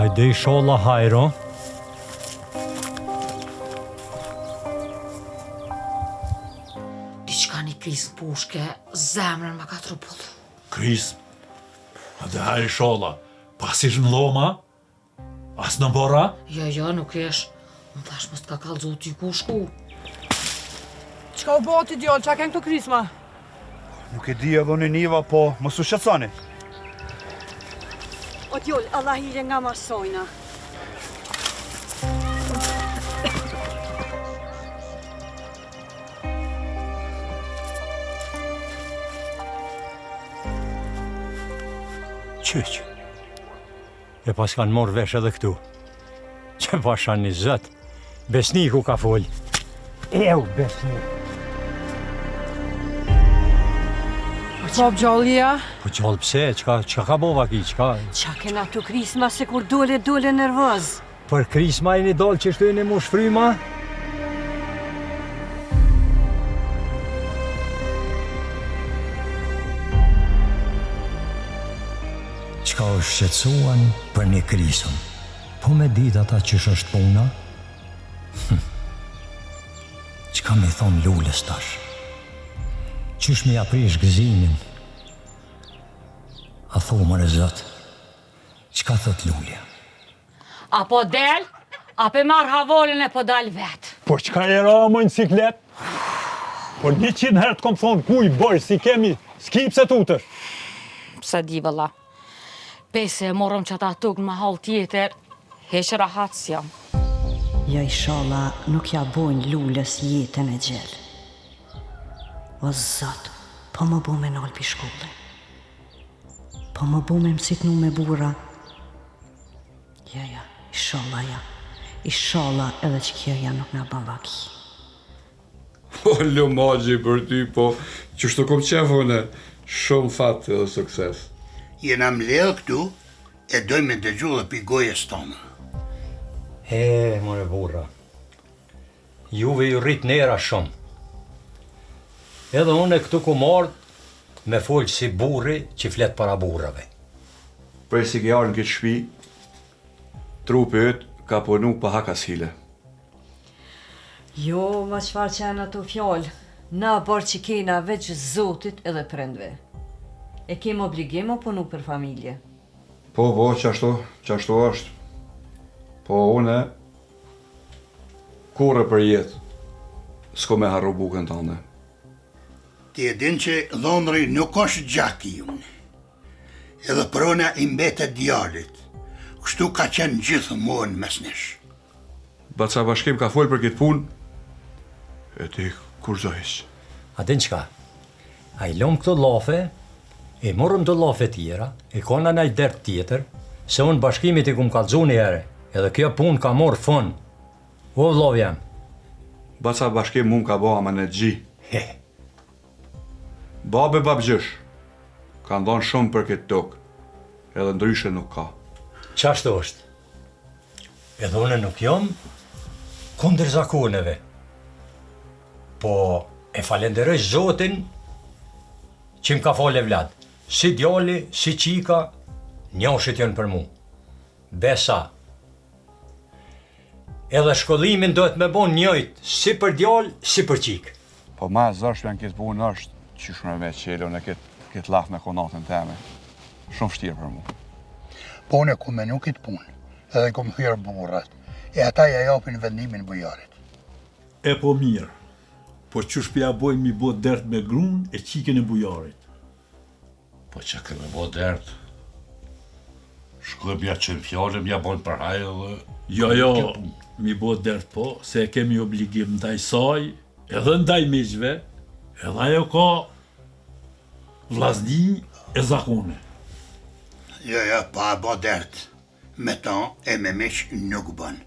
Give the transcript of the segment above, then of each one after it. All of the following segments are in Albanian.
Hajde inshallah hajro. Diçka një krisë pushke, zemrën më ka trupullu. Krisë? Hajde hajde inshallah. Pas ish në loma? As në bora? Jo, nuk ish. Unë thash mos t'ka kallëzu ty ku shku. Qka u bëti djallë, qa ken këto krisma? Nuk e di edhe në niva, po mos u shqetësoni. O djallë, Allah hile nga masojna. Qyq. E pas kanë morë vesh edhe këtu. Që pasha një zët. Besniku ka fol. Besnik. Qa gjallëja? Po gjallë pse? Qka ka bova ki? Qa kena të krisma se kur dole nervoz? Për krisma e një dollë që shtu e një mu shfryma? Qka është shqetsuan për një krisëm? Po me dit ata që është puna? Qka me thonë lullës tash? Qysh me aprish gëzimin? A thomër e zëtë? Qka thët lullja? Apo del, apo marr havolën e po dal vetë. Po qka e ra më në ciklet? Po 100 herë të kom thonë kuj bërë si kemi, s'ki pse tutësh. Pse di vëlla. Pese e morëm që ata tukë në mahal tjetër, heqë rahat s'jam. Ja inshallah nuk ja bojnë lullës jetën e gjellë. O Zot, po më bu me nalë pi shkolle. Po më bu me mësitnu me bura. Ja, inshallah ja. Inshallah edhe që kjerja nuk nga ban vaki. O, lumagji për ty, po, që shtu kom qefone, shumë fatë edhe sukses. Jena mledhë këtu, e doj me dëgju dhe pi gojes tonë. More burra. Juve ju rrit nera shumë. Edhe unë e këtu ku mardë me folë si burri që fletë para burrave. Prej si ke arë në këtë shpi, trupi ytë ka punu pa hakas hile. Jo, ma qfar që janë ato fjallë, na bërë që kena veç Zotit edhe prendve. E kem obligim o punu për familje. Po, qashtu është. Po, une, kure për jetë, s'ko me harru bukën tënde. Ti e din që dhomëri nuk është gjaki unë. Edhe prona i mbetet djallit. Kështu ka qenë gjithë mon mes nesh. Baca bashkim ka folë për këtë punë, e ti kur zojsh. A din qka? A i lom këto lafe, e morëm të lafe tjera, e kona nëjë dert tjetër, se unë bashkimit i kum kalëzu një ere, edhe kjo punë ka morë fund. O vlov jam. Baca bashkim mund ka bo ama në gji. Babe babgjësh, ka ndonë shumë për këtë tokë, edhe ndryshe nuk ka. Qashtu është? Edhe une nuk jom kundër zakoneve. Po e falenderoj Zotin që më ka fole vlad. Si djali, si qika, njoshit janë për mu. Besa. Edhe shkollimin dohet me bon njëjt, si për djal, si për qik. Po ma zërshme në këtë punë është qysh me qelo në këtë laf me konatën teme. Shumë shtirë për mu. Po unë e ku menu këtë punë, edhe ku më hyrë burrat, e ata ja japin vendimin bujarit. E po mirë, po qysh pja bojnë mi bo dert me grunë e qiken e bujarit. Po që këmë bo dert, shkojmë ja qënë fjallëm, ja bojnë për hajë dhe... Jo, mi bo dert po, se e kemi obligim ndaj saj, edhe ndaj miqve, edhe ajo ka vllazni e zakone. Jo, pa bo dert. Me ta e me miq nuk bën.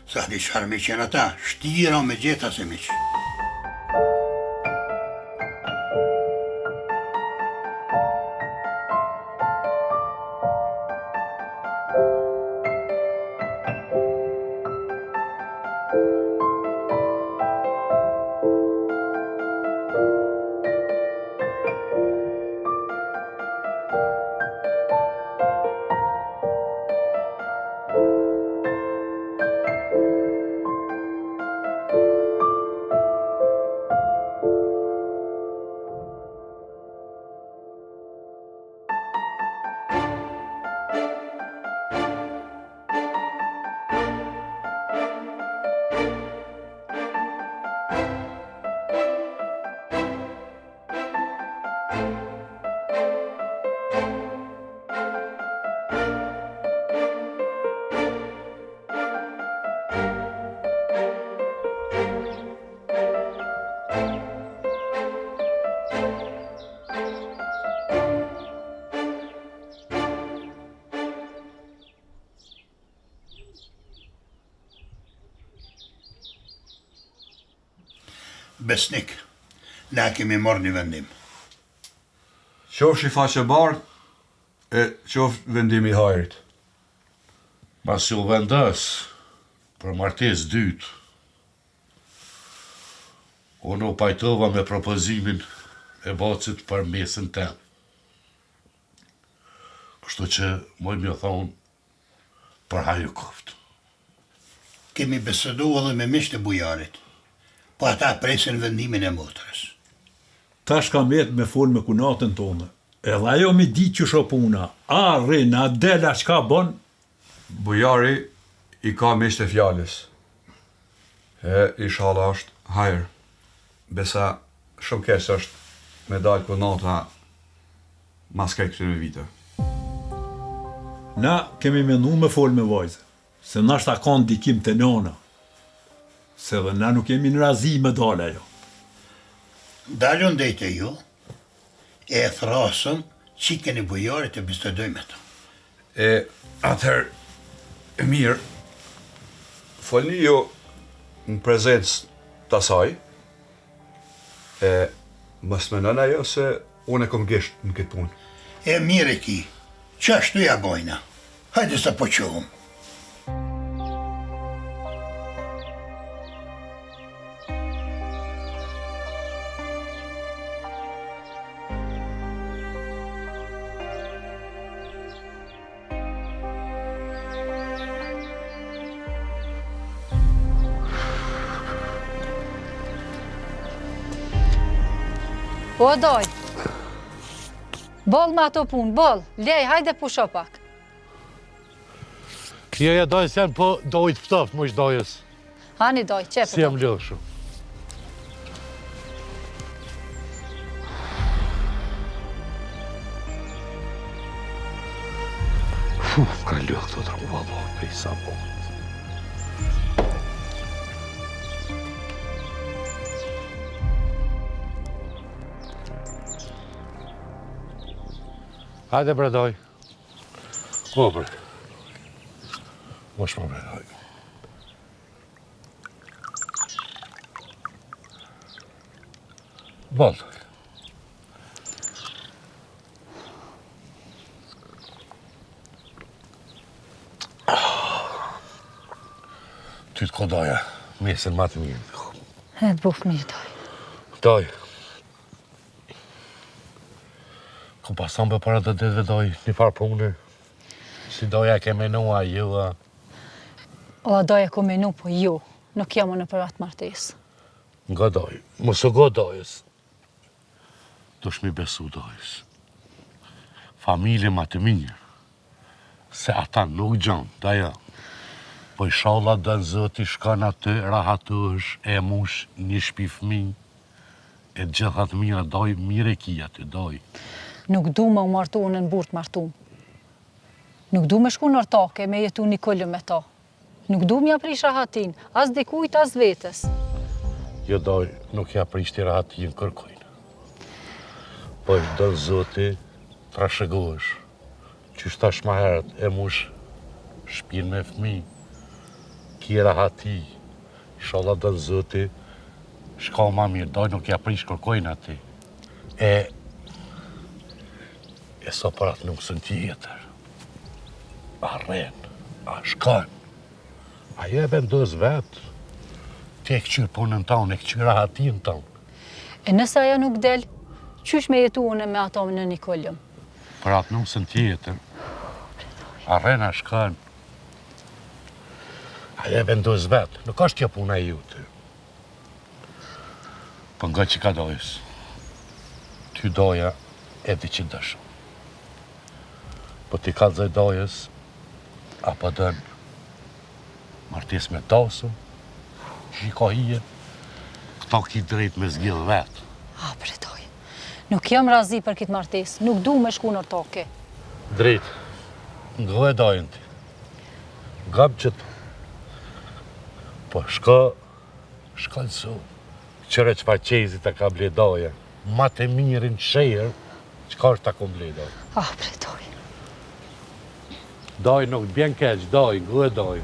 Sa di çfarë miq janë ata, shtira me gjeta se miq. Besnik, na kemi marrë një vendim. Qofsh i faqe bardh, e qoft vendimi i hajrit. Mas u vendos për martes dytë, unë u pajtova me propozimin e bacit për mesin tem. Kështu që moj më thonë për haju koft. Kemi besedu edhe me miqtë e bujarit, po ata presin vendimin e motrës. Tash kam jetë me fol me kunatën tonë. Edhe ajo mi di që sho puna. A rrin, a dela çka bon? Bujari i ka miqtë e fjalës. E inshallah është hajër. Besa shumë keq është me dalë kunata mas këtyre vite. Na kemi mendu me fol me vajzë, se nashta ka ndikim të nona. Se dhe na nuk kemi në razi me dalë ajo. Dalën dhejtë ju, e thrasëm që keni bujarit e bistëdojmë të. E atëherë, e mirë, folni ju në prezencë të asaj, e mos mendon ajo se unë e kom gisht në këtë punë. E mirë e ki, që ashtu ja bojna, hajde sa po qohëm. O, doj. Bol ma ato punë, bol. Lej, hajde pusho pak. Jo, ja dojës janë, po dojt pëtoft, më ishtë dojës. Hani doj, qepë. Si jam lëhë shumë. Ka lëhë këto të rëmë, valo, pe i sa po. Hajde bre doj. Ko bre? Mosh më bre doj. Bol. Ty të ko doja, mesën ma të mirë. E të buf mirë, doj. Doj. Ku pason për para të detve doj një farë punë. Si doja ke menua ju, a? O, doj e ku menu, po ju. Nuk jam në për atë martes. Nga doj, mos u go dojës. Dush mi besu dojës. Familje ma të mirë. Se ata nuk gjonë, da ja. Po i shalla dënë zëti shkan aty, rahatush, e mush, një shpi fmi. E gjithat mira doj, mire kia të doj. Nuk du me u martu në burt martu. Nuk du me shku në ortake, me jetu një këllë me ta. Nuk du me ja prish rahatin, as dikujt, as vetës. Jo doj, nuk ja prishti rahatin kërkojnë. Po i dënë zëti, trashëgosh. Qysh tash ma herët, e mush, shpin me fmi. Kje rahati, inshallah dënë zëti, shka ma mirë, doj nuk ja prish kërkojnë ati. E so për atë nuk sën tjetër. A rren, a shkan. A je vendos vetë. Ti e këqyrë punën tonë, e këqyrë rahatin tonë. E nëse aja nuk del, qysh me jetu une me ato në një kollëm? Për atë nuk sën tjetër. A rren, a shkan. A je vendos vetë, nuk është kjo puna e jutë. Për nga që ka dojës. Ty doja edhe që dëshëm. Po ti kalzoj dojës, apo dënë martes me tasu, shikohije, këto ki drejt me zgjidh vetë. A, bre doj, nuk jam razi për kitë martes, nuk du me shku në ortake. Drejt, ngë e dojën ti. Gab qëtë. Po shko lësu, qëre që pa qezit e ka ble doja, ma të mirin shërë, qëka është ta kom ble doja. A, bre doj. Doj nuk bjen keq, doj, ngë e doj.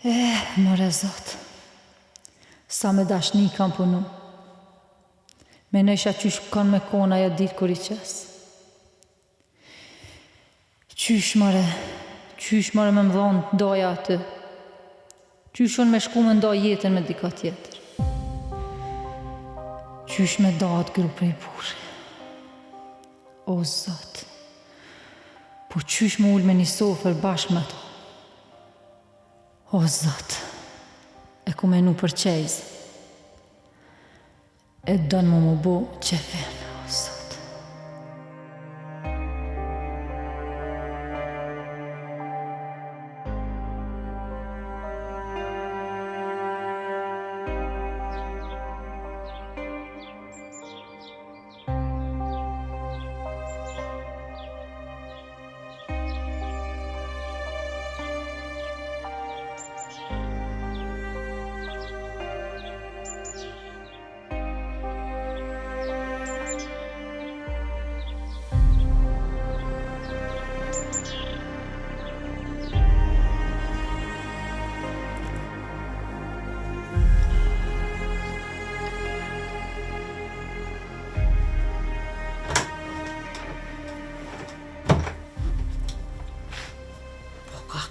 More zot, sa me dashni kam punu. Me nëjsha qysh kanë me kona ja ditë kur I qes. Qysh more me më dhonë doja aty. Qysh unë me shku me ndoj jetën me dika tjetër. Qysh me datë grupe I burë. O zot, po qysh me ullë me një sofer bashkë me to. O zot, e ku menu për qejzë. E donë më bu qefin, o zot.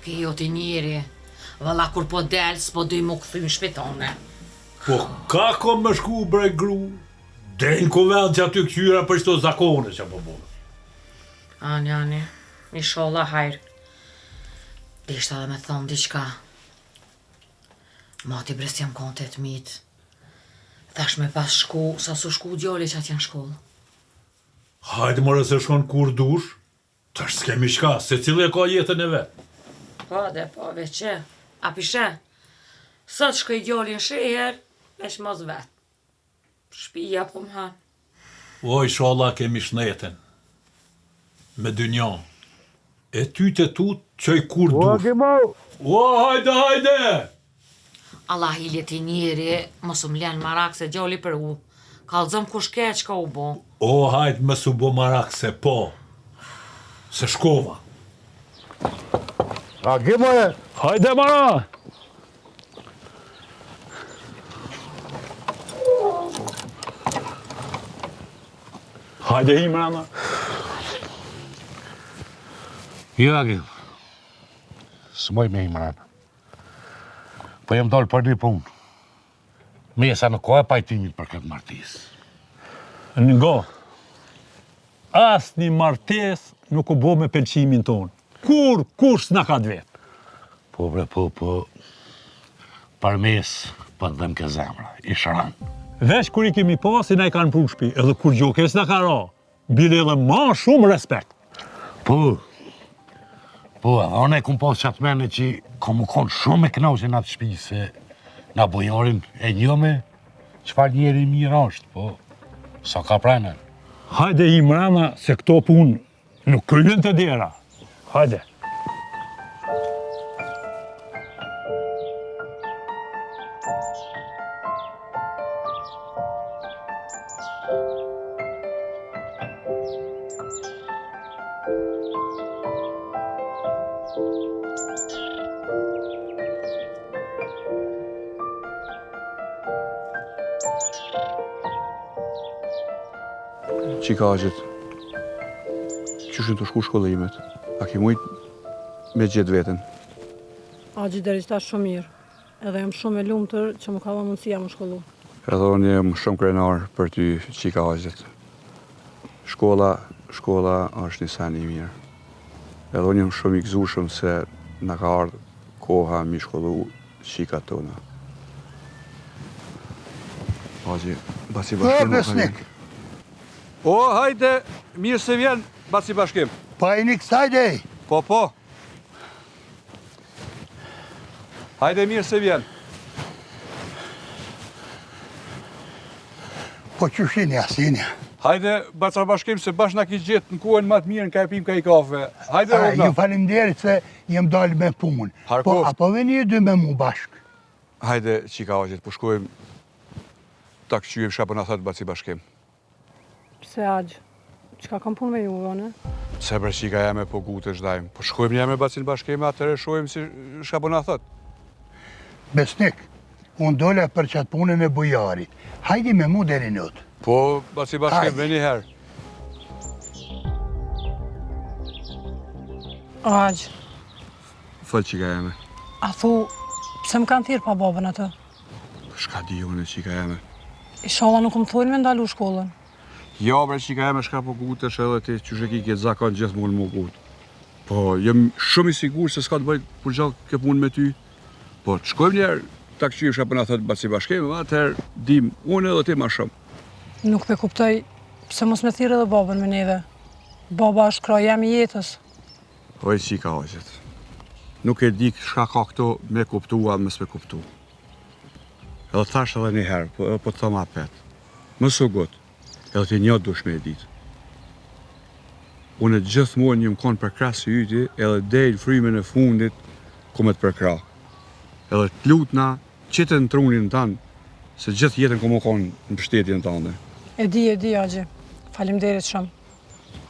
Ke jo ti njeri, valla kur po del, s'po duj mu këthy në shpitone. Po ka kom me shku bre gru? Drejnë kuvend që aty këqyra për shto zakone që po bo. Ani, inshallah hajrë. Dishta dhe me thonë diqka. Mati bres jam kontet mit. Thash me pas shku, sa su shku djoli që atë janë shkollë. Hajde more se shkon kur dush. Tash s'kemi shka, se cilë e ka jetën e vetë. Po veqe, a pishe? Sot shkoj djoli në sheher, veç mos vetë. Shpija po më hanë. O, inshallah kemi shneten. Me dynjan. E ty të tut qoj kur dush. O, hajde! Allah hilje ti njeri, mos më len marak se djoli për u. Kalzëm kush ke qka u bo. O, hajde mës u bo marak se po. Se shkova. A gimoje! Hajde mara! Hajde Imrana. Jo, Agil. S'moj me Imrana. Po jem dollë për një punë. Mesa nuk ka e pajtimit për këtë martes. Ngo. As një martes nuk u bo me pëlqimin tonë. Kur s'na ka të vetë. Po, bre, po. Parmes, po të dhem ke zemra. I shëran. Vesh kur I kemi pasi na I kanë pru shpi, edhe kur gjokes na ka ra. Bile edhe ma shumë respekt. Po, edhe one kum pas qatë mene që kom u konë shumë e knaqe në atë shpi, se na bojarin e njome, qëfar njeri mirë është, po, sa ka prenen. Hajde Imrana, se këto punë nuk kryen të dera. Hajde. Qikaqet, qyshin të shku shkollimet? A ki mujt me gjithë vetën? Agji deri qëta shumë mirë, edhe jam shumë e lumëtër që më ka dhe mundësia më shkollu. Edhe unë jem shumë krenar për ty qikaqet. Shkolla është një sen I mirë. Edhe unë jem shumë I gëzushëm se në ka ardhë koha mi shkollu qikat tona. Agji, basi bashkim më besnik! O, hajde, mirë se vjen, baci bashkim. Pa I një kësaj dej. Po. Hajde, mirë se vjen. Po qëshini asinja? Hajde, baca bashkim, se bash na ki gjithë në kuën ma të mirë në ka e pim ka I kafe. Hajde, Rogna. Ju falimderit se jem dalë me punë. Po, apo veni dy me mu bashkë? Hajde, qika aqet, po shkojmë ta këqyrim shapën a thëtë baci bashkim. Pse Agjë, qka kam punë me ju, vone? Se bre qika jeme po gute shdajmë. Po shkojmë jeme bacin bashkime, atëre shojmë si shapën a thëtë. Besnik, unë dole për qatë punën e bujarit. Hajdi me mu deri nëtë. Po, basi bashkim, veni herë. Aq, Fëllë qika jeme. a thu, pse më kanë thirë pa babën atë? Shka di unë qika jeme. Inshallah nuk më thujnë me ndalu shkollën. Jo, bre, qika jeme shka po gutesh edhe ti që sheki ke zakon gjithë mund më gut. Po, jem shumë i sigur se s'ka të bëjt për gjallë ke punë me ty. Po, të shkojmë njerë, ta këqyri shka përna thëtë basi bashkemi, atëherë dim unë edhe ti ma shumë. Nuk pe kuptoj, pse mos me thirë edhe babën me neve. Baba është kraj jam i jetës. Oj, qika ojqet. Nuk e di shka ka këto me kuptu a mës me kuptu. Edhe thash edhe një herë, po të thëma petë. Mësë u gotë, edhe ti një dush me e ditë. Unë gjithmonë një më konë për krasë i yti, edhe dejnë frymen e fundit, ku me të përkra. Edhe të lutna, qëtë në trunin tanë, se gjithë jetën ku më konë në pështetjen tanë. E di, Agji. Faleminderit shumë.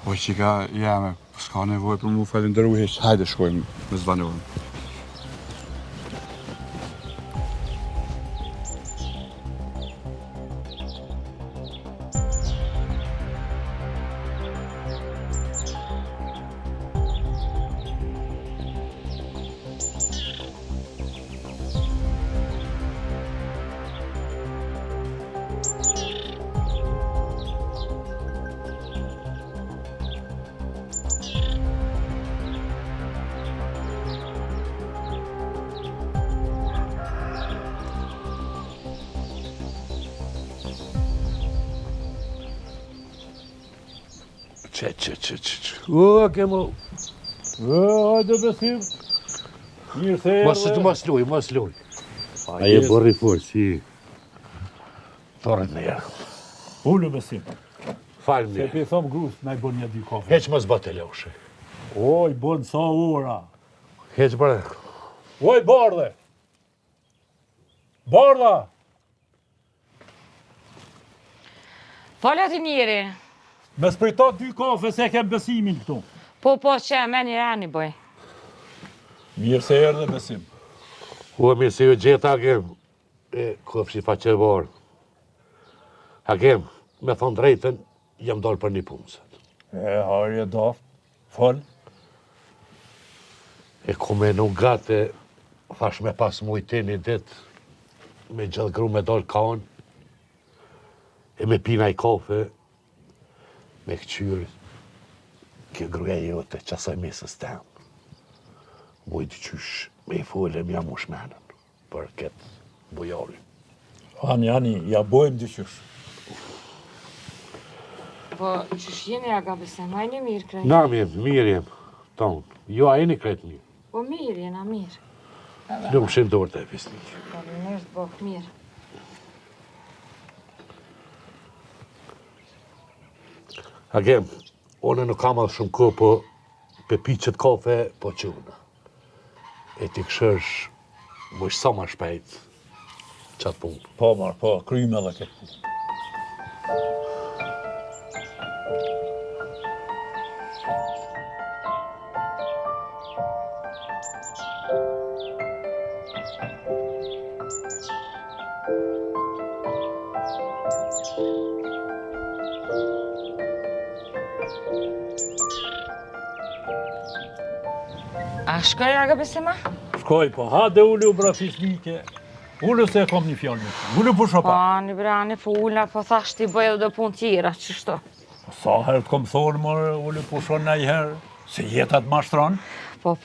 O, qika, jame, s'ka nevoj për mu falenderu heq, hajde shkojmë, me zvanojmë. O, kemo... Hajde Besim. Mirë se erdhe. Mos luj. A je borri fort, si... Thoret në jarë. Ullu Besim. Falë Se pe thom grus, na i bën një dy kafe. Heq mos bate loshe. Oj, bën sa ora. Heq bre. Oj, bardhe. Bardha. Falet i njeri. Me sprita 2 kafe se kem Besimin këtu. Po, që me një rani bëj. Mirë se erdhe Besim. O, mirë se ju gjeta, Hakem. Këfshi faqe varë. Hakem, me thonë drejten, jam dalë për një punësët. Harje daft. Fol. Kume nuk gate, thash me pas mujti një dit, me gjithë gru me dalë kaon, me pina i kafe, me këqyrë, kjo gruja jote qasaj mesës temë. Mujtë qysh me i folem jam u shmenën për këtë bujarin. Ani, ja bojmë dyqysh. Po, qysh jeni aga Besim, a jeni mirë krejt? Na mirë jem, tonë. Jo, a jeni krejt mirë. Po mirë, jena mirë. Nuk më shenë dorë të e fisnik. Po nështë bëk mirë. Hakem, one nuk kam adhë shumë ko, po pe piqet kafe, po quna. E ti këshësh, më ishë sa ma shpejt, qatë punë. Po, marë, po, kryme edhe këtë punë. A shkoj aga Besima? Shkoj, po, hade ullu bra fisnike. Ullu se e kom një fjallë me të. Ullu për shopa. Po, një brani, po ulla, po thash ti bëjë dhe punë tjera, qështu? Sa herë të kom thonë, mërë, ullu për shonë në i herë, se jetat ma shtronë. Po,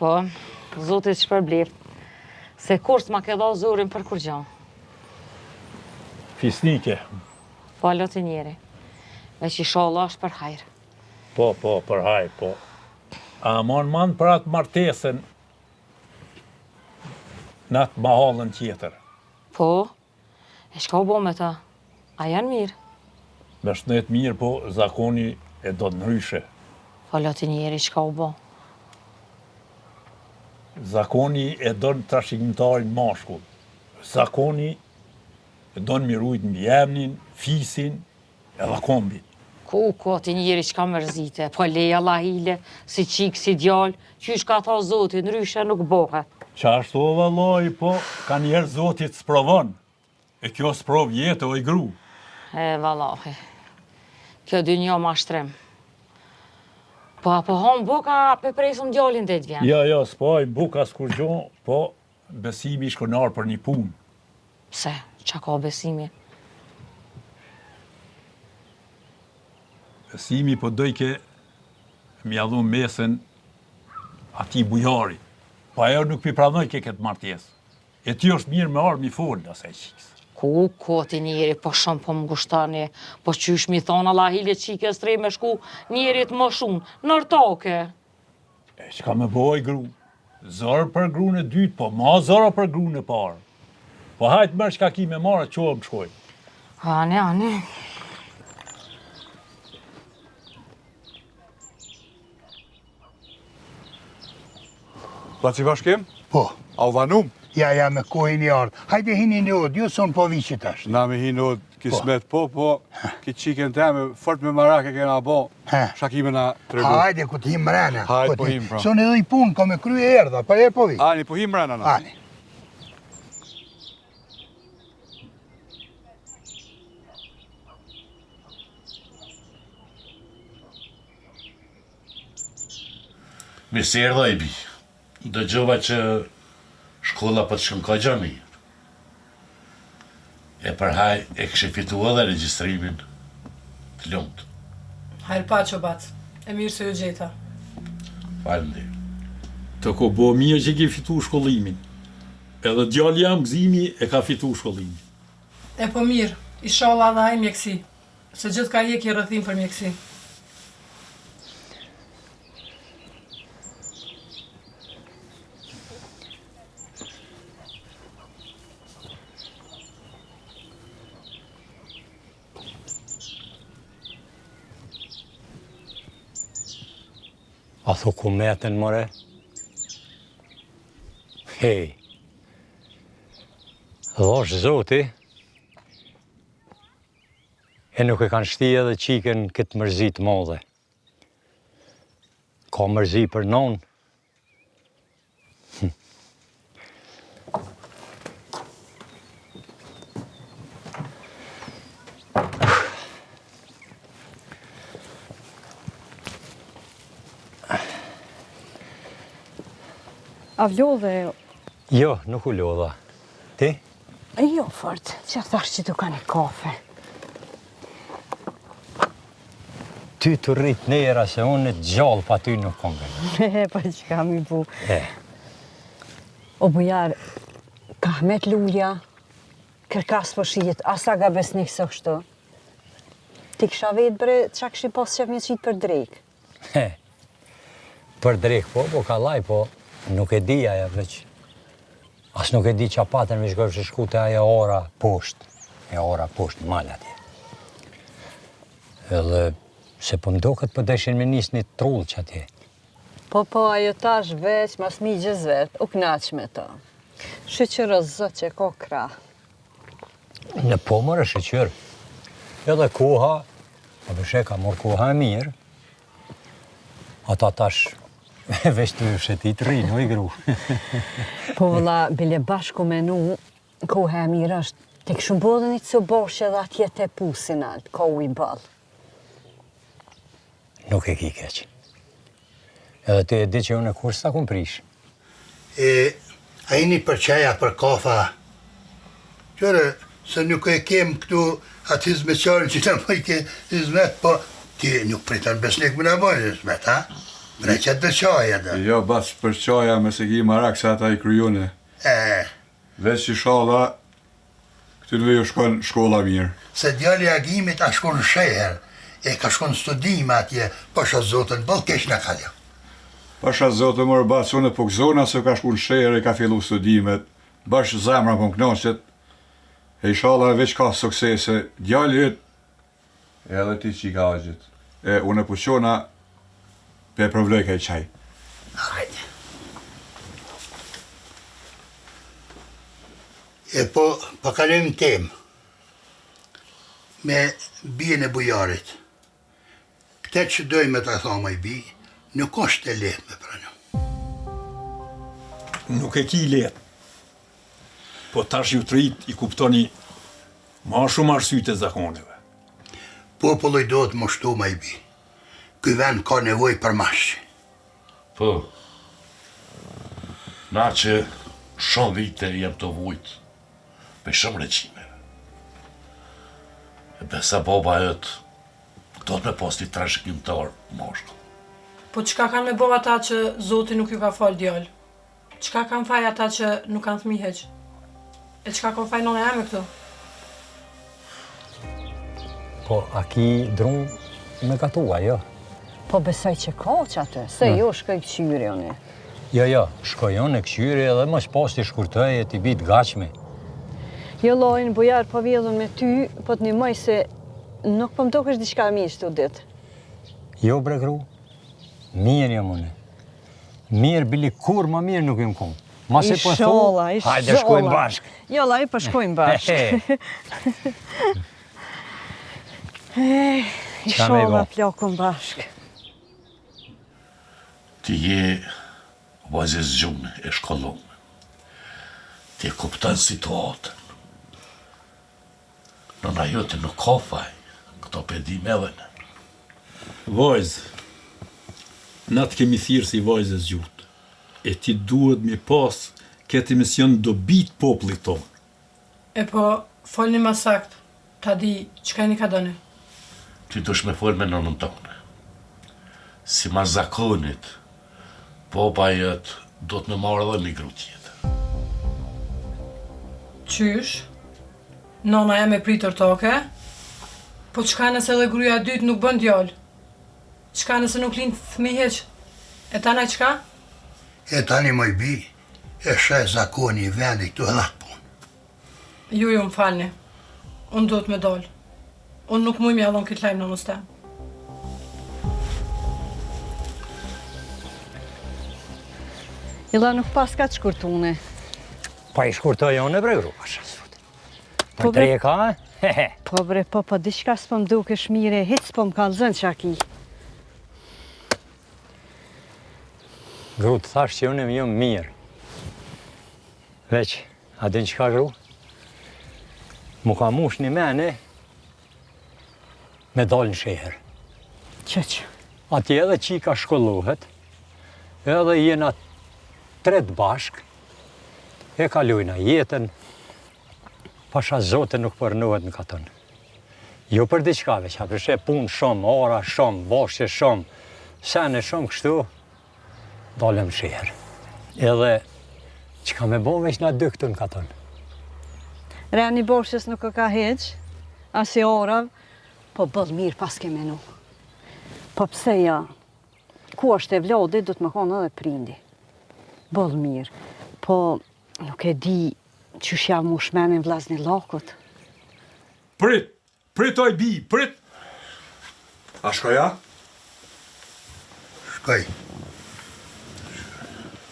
zotit shpërblift, se kur s'ma ke dha zurin për kur gjanë. Fisnike. Po, lotë njeri, veç i shala është për hajrë. Po, për hajrë, po. A man për atë martesën në atë mahallën tjetër. Po, e shka u bo me ta, a janë mirë? Me shnet mirë, po zakoni e do të nëryshe. Po, lotë njeri, shka u bo? Zakoni e do në trashigimtarin mashkull. Zakoni e do në mirujt në bjemnin, fisin edhe kombin. Ku ti njeri që ka mërzite, po leja lahile, si qikë, si djallë, qysh ka tha zotin, nëryshe nuk bohet. Qashtu o vallaj, po ka njerë Zotit sprovon. E kjo sprov jetë o i gru. Vallaj, kjo dy një ma shtrem. Po apo hon buka pe presum djallin dhe të vjen. Ja, s'poj buka s'kur gjo, po besimi shkonar për një punë. Pse, qa ka besimi? Besimi po dojke mjallu mesën ati bujari. Po ajo nuk pi pranoj ke këtë martjes. E ty është mirë me arë mi folë, asaj qikës. Ku ti njeri po shumë po më gushtani, po qysh mi thonë Allah hile qike strej me shku njerit më shumë, nër toke. E qka me boj gru? Zorë për gru në dytë, po ma zorë për gru në parë. Po hajtë mërë qka ki me marë, qohë më shkoj. Ani. Placi bashkim? Po. A u vanum? Ja, me kohën i ardhë. Hajde hini në odë, ju son po viqit ashtë. Na me hinë odë, kismet po, ki qiken teme, fort me marake kena bo, shakime na tregu. Hajde, ku t'him mrena. Hajde, po him, pra. Son edhe i punë, ka me krye erdha, pa e po vi. Ani, po him mrena na. Ani. Mi se erdha i bi. Dëgjova që shkolla për të shkën ka gja mirë. E përhaj e kështë fitua dhe registrimin të lumët. Hajrë pa që batë, e mirë se ju gjeta. Falem. Të ko bo mirë që ki fitu shkollimin. Edhe djali jam gzimi e ka fitu shkollimin. E po mirë, inshallah dhe haj mjekësi, se gjithë ka jek i rëthim për mjekësi. A thu ku meten, more? Hej, dhosh Zoti, e nuk e kanë shti edhe qiken këtë mërzi të modhe. Ka mërzi për non. A vlodhe jo? Jo, nuk u lodha. Ti? Jo, fort, që thash që tu ka një kafe. Ty të rrit nera se unë të gjallë pa ty nuk kongën. Po që kam i bu. O bujar, Kahmet Lulja, kërkas për shijet, asa ga besnik së kështu. Ti kësha vetë bre, qa këshi pas qef një qitë për drejk? Për drejk po ka laj po. Nuk e di aja veç. As nuk e di qa patën me shkojnë që shku të aja ora poshtë. E ora poshtë, mal atje. Edhe se po mdoket për deshin me njës një trull që atje. Po, ajo tash veç, mas mi gjëzvet, u knaq me ta. Shëqërë zot që ko kra. Në po mërë shëqërë. Edhe koha, po përshë ka mor koha e mirë. Ata tash veç të shëtit rinë, o i gru. Po vëlla, bile bashku me nu, koha e mirë është, të këshu bodhe një të boshë edhe atje të pusin altë, ka u i balë. Nuk e ki keq. Edhe ti e di që unë e kur s'ta kum prish. A jeni për qaja, për kafa? Qërë, se nuk e kem këtu atë hizmeqarën që të mëj ke hizmet, po ti nuk pritan besnik më në bojnë hizmet, ha? Mre që të qaja dhe. Jo, bas për qaja me se ki marak se ata i kryune. Veç që shala, këty në vejo shkon shkolla mirë. Se djali agimit a shkon sheher, e ka shkon studime atje, pasha zotën, bol kesh në kalja. Pasha zotën mërë batë, unë po këzona se ka shkon sheher e ka fillu studimet, bash zemra po më knaqet, e shala veç ka suksese, djali e edhe ti që i ka agjit. E unë po qona, pe provloj ka i qaj. Hajde. E po, kalim tem, me bien e bujarit. Këtë që dojmë të thoma i bi, nuk është e lehtë me pranu. nuk e ki letë. Po tash ju të rrit i kuptoni ma shumë arsyet e zakoneve. Populli do të mështu ma i bi. Ky vend ka nevoj për mashë. Po, na që shumë vite jem të vujt me shumë reqime. E besa baba jëtë do të me posti trashëgimtar moshkull. Po çka kanë me bova ata që Zoti nuk ju ka fal djalë? Çka kanë faj ata që nuk kanë fëmijë hiç? E çka ka faj nona jam këtu? Po, a ki drum me katua, jo? Po besoj që ka që atë, se jo shkoj këqyri unë. Jo, shkojon e këqyri edhe më shposti shkurtoj e t'i bit gachmi. Jo lojnë, bujar, po vjedhën me ty, po të një se nuk po më tok është diçka mirë shtu ditë. Jo, bre gru, mirë jam une. Mirë, bili kur më mirë nuk jem kom. Mase po thu, hajde shkojmë bashkë. Jo, la, po shkojmë bashkë. Isholla plakun bashkë. Ti je vajzës gjumë e shkollume. Ti e kuptan situatën. Nëna jote nuk ka faj, këto pedim edhe në. Vajzë, na të kemi thirë si vajzës gjutë, e ti duhet mi pas këtë mision do bitë popullit tonë. E po, folni ma sakt, ta di, çka një ka dëni? Ti dush me folë me nënën tonë. Si ma zakonit, popa jëtë do të me marrë edhe një gru tjetë. Qysh? Nona jam e pritur toke? Po çka nëse edhe gruaja e dytë nuk bën djalë? Çka nëse nuk lind fëmijë hiç? E tani çka? E tani moj bi, e shë zakoni i vendi këtu edhe atë punë. Ju më falni. Unë duhet me dalë. Unë nuk muj mjallon këtë lajmë në nështë. Illa nuk pas ka të shkurtune. Pa i shkurtoj unë e bre gru, pasha sot. Po tre ka, hehe. Po bre, po diçka s'po më duke shmire, hiç s'po më kallëzën që aki. Gru të thash që unë e jam mirë. Veç, a din që ka gru? Mu ka mush një mene me dalë në sheher. Qëq? Ati edhe qika shkollohet, edhe jena tret bashk, e kalujna jetën, pasha Zote nuk përnohet në katën. Jo për diçka veç, a përshe punë shumë, ora shumë, boshqe shumë, sene shumë kështu, dalëm në sheher. Edhe, që ka me bo veç na dy këtu në katën. Reni boshqes nuk ka heq, as i orav, po bëllë mirë pas ke menu. Po pse ja, ku është e vlodi, du të më konë edhe prindi. Bëllë mirë, po nuk e di që shja mu shmenin vlazni lakut. Prit oj bi, prit! A shkoja? Shkoj.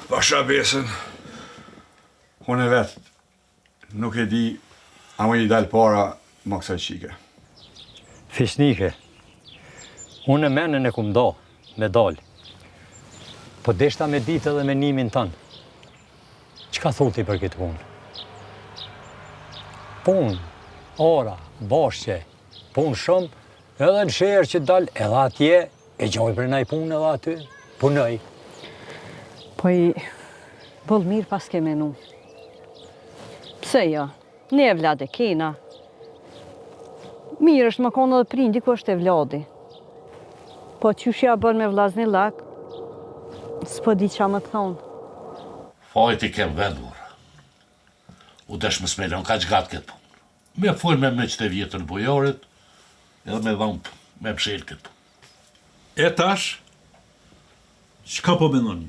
Pasha besën, unë e vetë, nuk e di, a më një dalë para më kësaj qike. Fisnike, unë e menën e kum do, me dalë. Po deshta me ditë edhe me nimin tënë. Qka thuti për këtë punë? Punë, ora, boshqe, punë shumë, edhe në sherë që dalë, edhe atje, e gjoj për nëj punë edhe aty, punëj. Po i bëllë mirë pas ke menu. Pse ja, ne e vlade kena. Mirë është më konë edhe prindi ku është e vladi. Po qyshja bërë me vlazni lak, s'po di qa më të thonë. Fajt i kem vendur. U desh më smelon ka që gatë këtë punë. Me folë me mëqët e vjetën bujorit, edhe me dhamë me mshelë këtë punë. E tash, qka po menoni?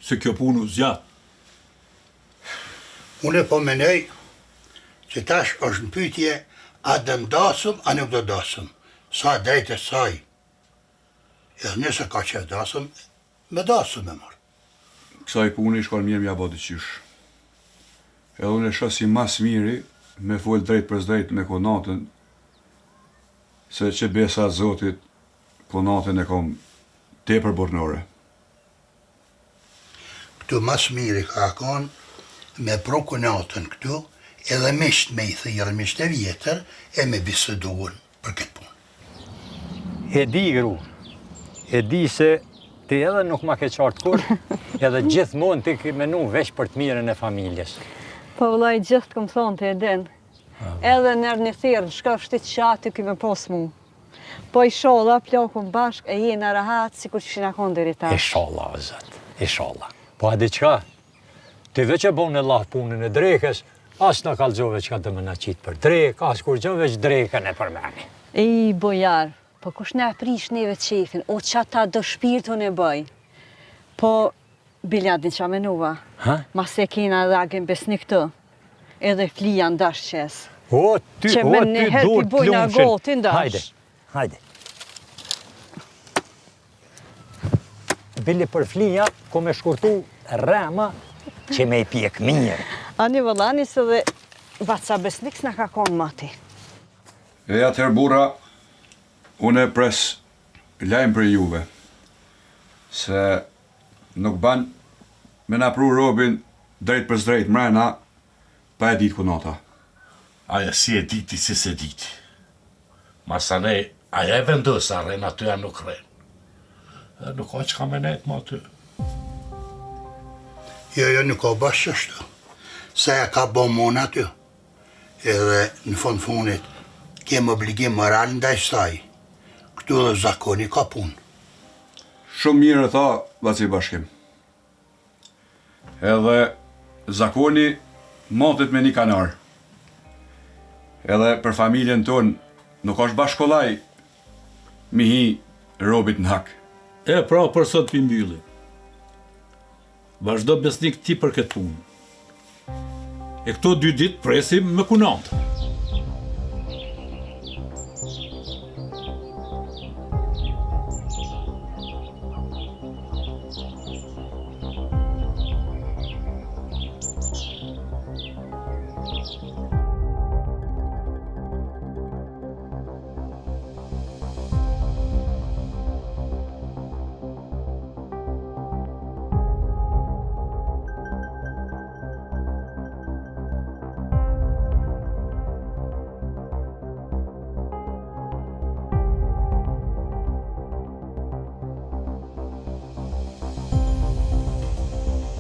Se kjo punë u zjatë? Unë e po menej që tash është në pytje a dëndasëm, a nuk dëndasëm. Sa drejtë e saj. Edhe nëse ka që e dasëm, me dasëm e marë. Kësaj puni shkon mirë mja bodi qysh. Edhe unë e shoh si mas miri me fol drejt për drejt me konatën, se që besa Zotit, konatën e kom tepër burnore. këtu mas miri ka konë me prokunatën këtu, edhe misht me i thirë, misht e vjetër, e me biseduën për këtë punë. E di, gru, e di se ti edhe nuk ma ke qartë kur, edhe gjithmonë ti ke menu veç për të mirën e familjes. Po vëllai gjithë këmë thonë të edin. Edhe nërë një thirë, shka shtit qatë ty këmë pos mu. Po i sholla, plakun bashk, e jena rahat, si kur që shina konë diri ta. E sholla, o zëtë, e sholla. Po a di qka? Ti veç e bon e lahë punën e drekës, as në kalzove qka të më në qitë për drekë, as kur që veç drekën e përmeni. Bojar, po kush ne aprish neve qefin, o qa ta do shpirtun e bëj. Po, biljadin qa menuva, ma se kena dhe agin besnik të, edhe flija ndash qes. O, ty që me në herë t'i bojnë agoti ndash. Hajde. Bili për flija, ko me shkurtu rema që me i pjek mirë. Ani vëllani se dhe vaca besnik s'na ka konë mati. E atëherë burra, unë e pres lajmë për juve, se nuk ban me na pru robin drejt për zdrejt mrena, pa e ditë kunata. Aja si e diti, si se diti. Masanej, aja e vendosa rren aty a nuk rren. Dhe nuk ka që ka me nejtë ma aty. Jo, nuk ka bashkë ashtu. Se e ka bo mon aty. Edhe në funit, kemë obligim moral ndaj saj. Këtu dhe zakoni ka punë. Shumë mirë e tha, vaci bashkim. Edhe zakoni motit me një kanar. Edhe për familjen tonë, nuk është bashkollaj mi hi robit në hak. E pra për sot për mbylli. Vazhdo besnik ti për këtë punë. E këto 2 ditë presim me kunantë.